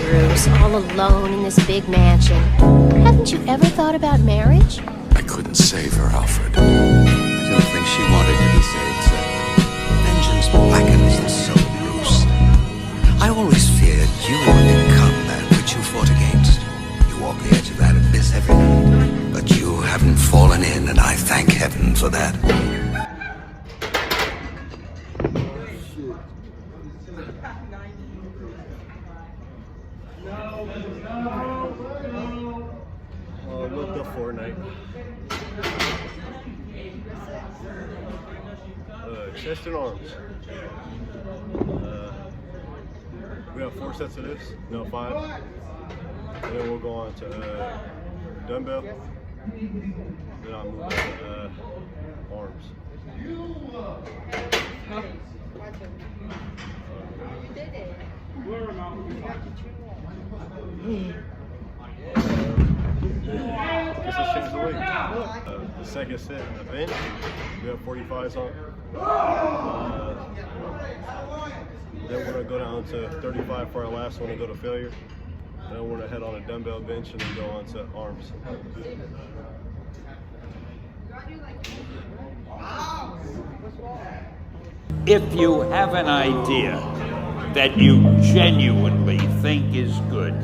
Bruce, all alone in this big mansion. Haven't you ever thought about marriage? I couldn't save her, Alfred. I don't think she wanted to be saved, sir. Vengeance blackens the soul, Bruce. I always feared you would become that which you fought against. You walk the edge of that abyss every night. But you haven't fallen in, and I thank heaven for that. With the Fortnite. Chest and arms. We have 4 sets of this. No, 5. And then we'll go on to dumbbell. Then I'll move on to arms. This has changed the weight. The second set in the bench, we have 45s on. Then we're going to go down to 35 for our last one and go to failure. Then we're going to head on a dumbbell bench and then go on to arms. If you have an idea that you genuinely think is good,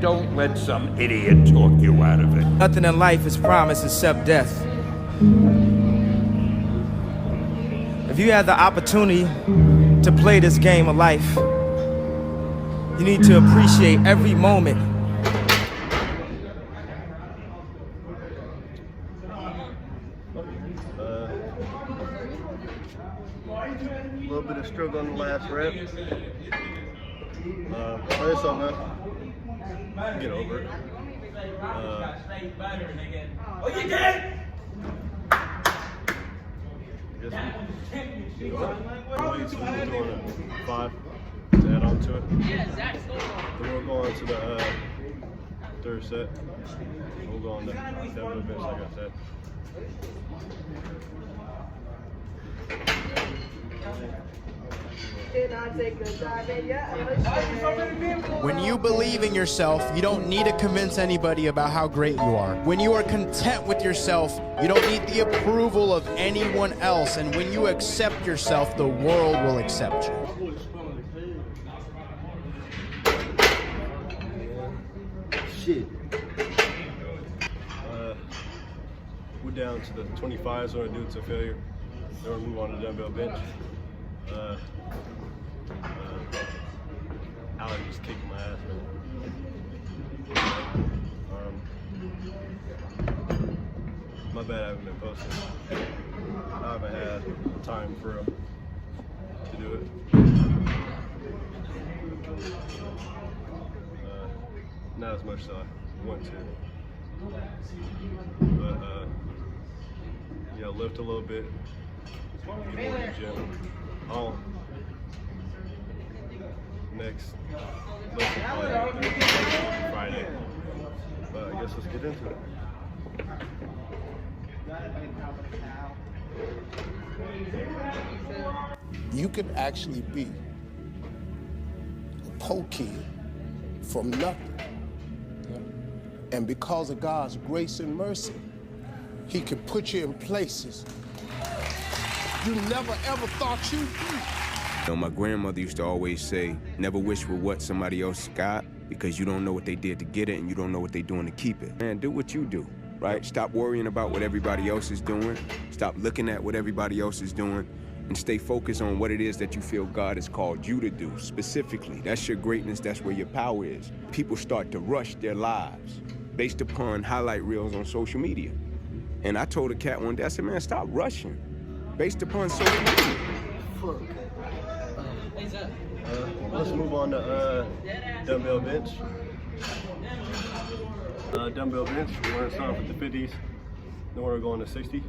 don't let some idiot talk you out of it. Nothing in life is promised except death. If you have the opportunity to play this game of life, you need to appreciate every moment. A little bit of struggle on the last rep. Play something, man. Get over it. Oh, you did? We'll doing a 5 to add on to it. Then we'll go on to the third set. We'll go on the dumbbell bench, like I said. When you believe in yourself, you don't need to convince anybody about how great you are. When you are content with yourself, you don't need the approval of anyone else. And when you accept yourself, the world will accept you. Shit. We're down to the 25s. We're going to do it to failure. Then we'll move on to the dumbbell bench. Alex just kicked my ass, man. My bad I haven't been posting. I haven't had time for to do it. Not as much as I want to. But, you know, lift a little bit. Get more in the gym. Next Friday. But I guess let's get into it. You could actually be a poor kid from nothing. And because of God's grace and mercy, He can put you in places you never ever thought you'd be. You know, my grandmother used to always say, never wish for what somebody else got, because you don't know what they did to get it and you don't know what they're doing to keep it. Man, do what you do, right? Stop worrying about what everybody else is doing. Stop looking at what everybody else is doing and stay focused on what it is that you feel God has called you to do specifically. That's your greatness, that's where your power is. People start to rush their lives based upon highlight reels on social media. And I told a cat one day, I said, man, stop rushing based upon social media. Let's move on to dumbbell bench. Dumbbell bench, we're going to start with the 50s, then we're going to 60.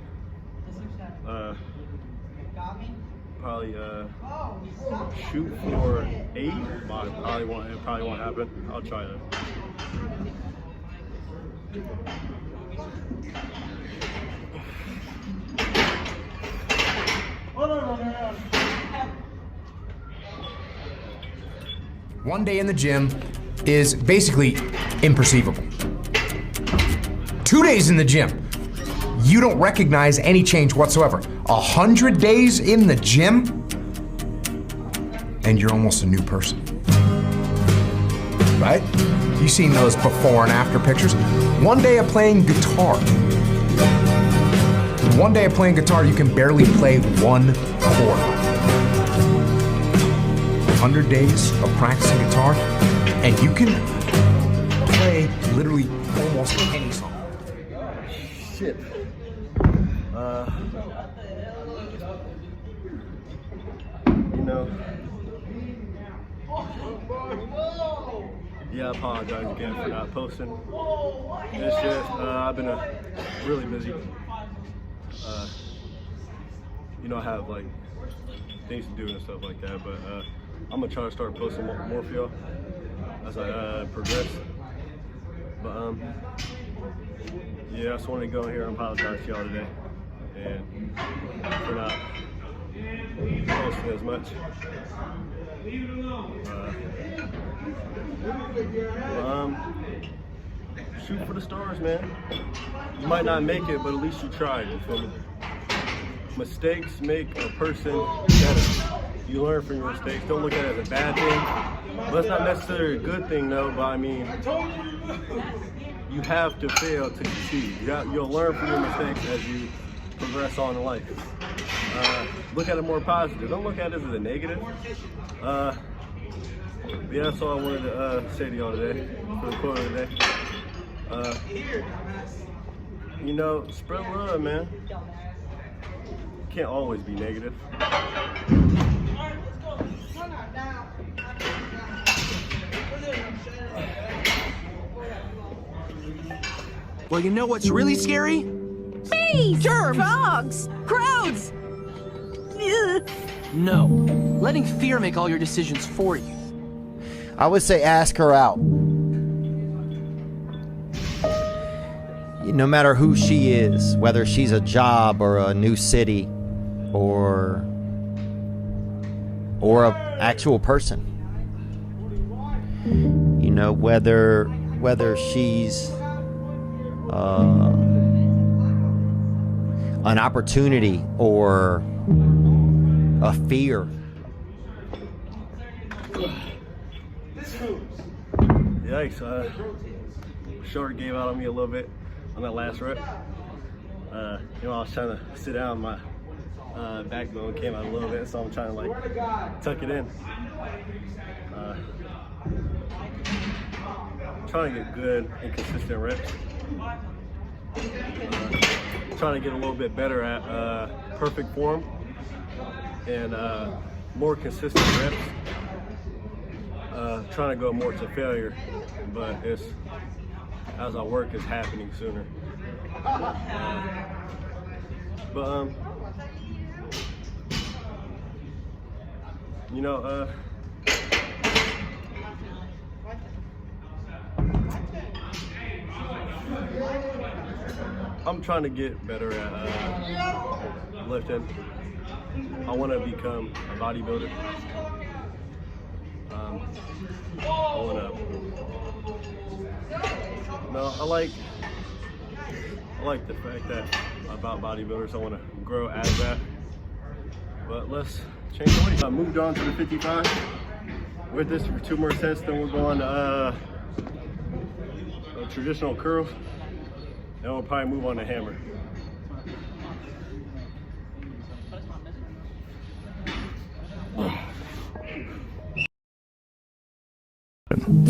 Probably shoot for 8, but it probably won't happen. I'll try to. One day in the gym, is basically imperceivable. 2 days in the gym, you don't recognize any change whatsoever. 100 days in the gym, and you're almost a new person. Right? You've seen those before and after pictures. One day of playing guitar. One day of playing guitar, you can barely play one chord. 100 days of practicing guitar, and you can play literally almost any song. Shit. You know. Yeah, I apologize again for not posting. It's just, I've been really busy. You know, I have like things to do and stuff like that, but I'm gonna try to start posting more for y'all as I progress. But yeah, I just wanted to go in here and apologize to y'all today, and for not posting as much. Shoot for the stars, man. You might not make it, but at least you tried. You feel me? Mistakes make a person better. You learn from your mistakes. Don't look at it as a bad thing. But it's not necessarily a good thing, though. But I mean, you have to fail to succeed. You'll learn from your mistakes as you progress on in life. Look at it more positive. Don't look at it as a negative. Yeah, that's all I wanted to say to y'all today for the quote of the day. You know, spread love, man. Can't always be negative. Well, you know what's really scary? Bees! Germs! Frogs! Crowds! No. Letting fear make all your decisions for you. I would say ask her out. No matter who she is, whether she's a job or a new city or an actual person. You know, whether she's an opportunity or a fear. Yikes, short gave out on me a little bit on that last rep. You know, I was trying to sit down, my backbone came out a little bit, so I'm trying to like tuck it in. Trying to get good and consistent reps. Trying to get a little bit better at perfect form and more consistent reps. Trying to go more to failure, but it's as I work, it's happening sooner. You know, I'm trying to get better at lifting. I want to become a bodybuilder. I like the fact that about bodybuilders, I want to grow as that. But let's change the weight. I moved on to the 55. With this for 2 more sets, then we're going to traditional curls. Then we'll probably move on to hammer.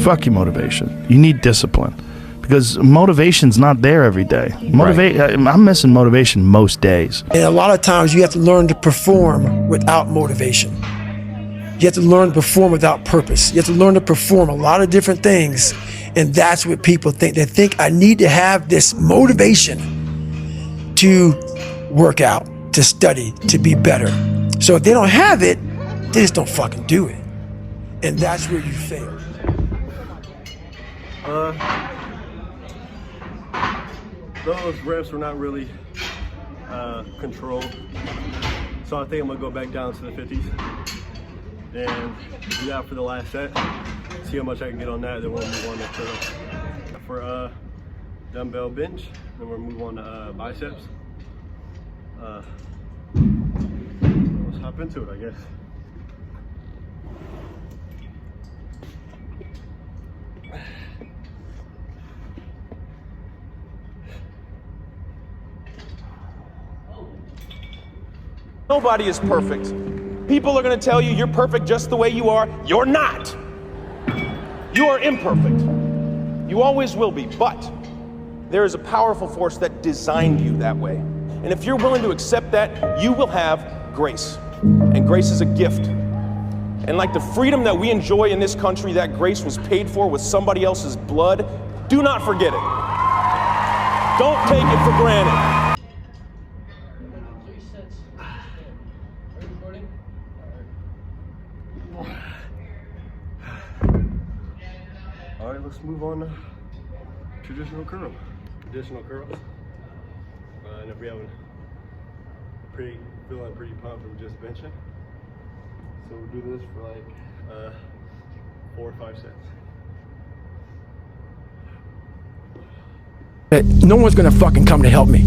Fuck your motivation. You need discipline. Because motivation's not there every day. I'm missing motivation most days. And a lot of times you have to learn to perform without motivation. You have to learn to perform without purpose. You have to learn to perform a lot of different things. And that's what people think. They think I need to have this motivation to work out, to study, to be better. So if they don't have it, they just don't fucking do it. And that's where you fail. Those reps were not really controlled. So I think I'm gonna go back down to the 50s and do that for the last set. see how much I can get on that, then we'll move on to curl. For dumbbell bench, then we'll move on to biceps. Let's hop into it, I guess. Nobody is perfect. People are gonna tell you you're perfect just the way you are. You're not. You are imperfect. You always will be, but there is a powerful force that designed you that way. And if you're willing to accept that, you will have grace. And grace is a gift. And like the freedom that we enjoy in this country, that grace was paid for with somebody else's blood. Do not forget it. Don't take it for granted. All right, let's move on to traditional curl. Traditional curls. And if we haven't feeling pretty pumped from just benching, so we'll do this for like 4 or 5 sets. No one's gonna fucking come to help me.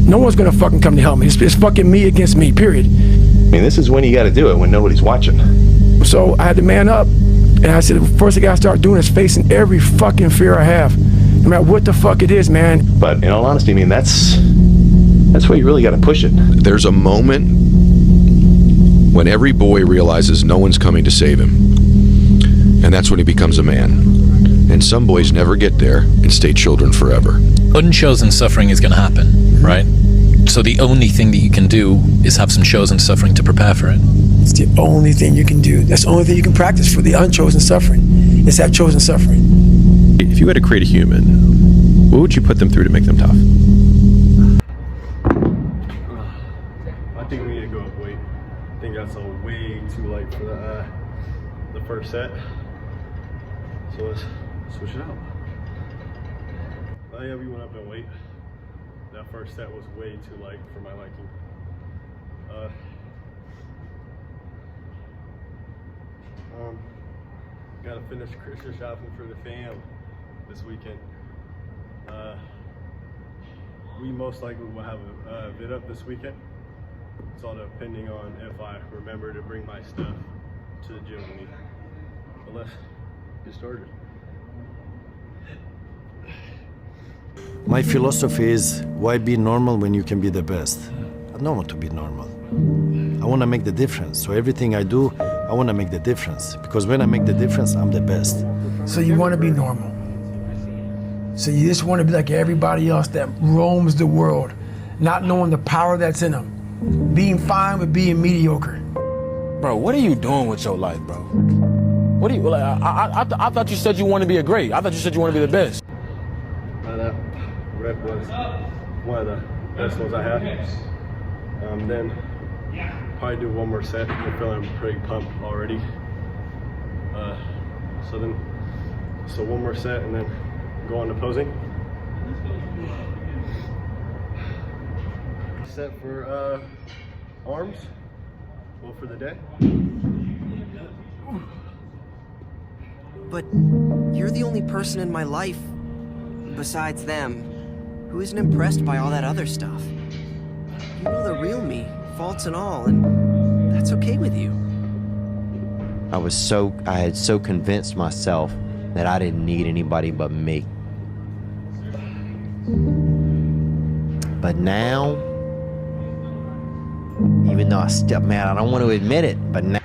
No one's gonna fucking come to help me. It's fucking me against me, period. I mean, this is when you gotta do it, when nobody's watching. So I had to man up, and I said, the first thing I gotta start doing is facing every fucking fear I have, no matter what the fuck it is, man. But in all honesty, I mean, that's where you really gotta push it. There's a moment when every boy realizes no one's coming to save him. And that's when he becomes a man. And some boys never get there and stay children forever. Unchosen suffering is going to happen, right? So the only thing that you can do is have some chosen suffering to prepare for it. It's the only thing you can do. That's the only thing you can practice for the unchosen suffering. It's that chosen suffering. If you had to create a human, what would you put them through to make them tough? I think we need to go up weight. I think that's way too light for the first set. So let's switch it out. Oh yeah, we went up in weight. That first set was way too light for my liking. Gotta finish Christmas shopping for the fam this weekend. We most likely will have a vid up this weekend. It's all depending on if I remember to bring my stuff to the gym with me. But let's get started. My philosophy is, why be normal when you can be the best? I don't want to be normal. I want to make the difference. So everything I do, I want to make the difference. Because when I make the difference, I'm the best. So you want to be normal. So you just want to be like everybody else that roams the world, not knowing the power that's in them. Being fine with being mediocre. Bro, what are you doing with your life, bro? What do you, like, I thought you said you want to be great. I thought you said you want to be the best. That rep was one of the best ones I had. Then probably do one more set. I'm feeling pretty pumped already. So one more set and then go on to posing. Set for arms. Well, for the day. But you're the only person in my life, besides them, who isn't impressed by all that other stuff. You know the real me, faults and all, and that's okay with you. I had so convinced myself that I didn't need anybody but me. But now, even though I don't want to admit it, but now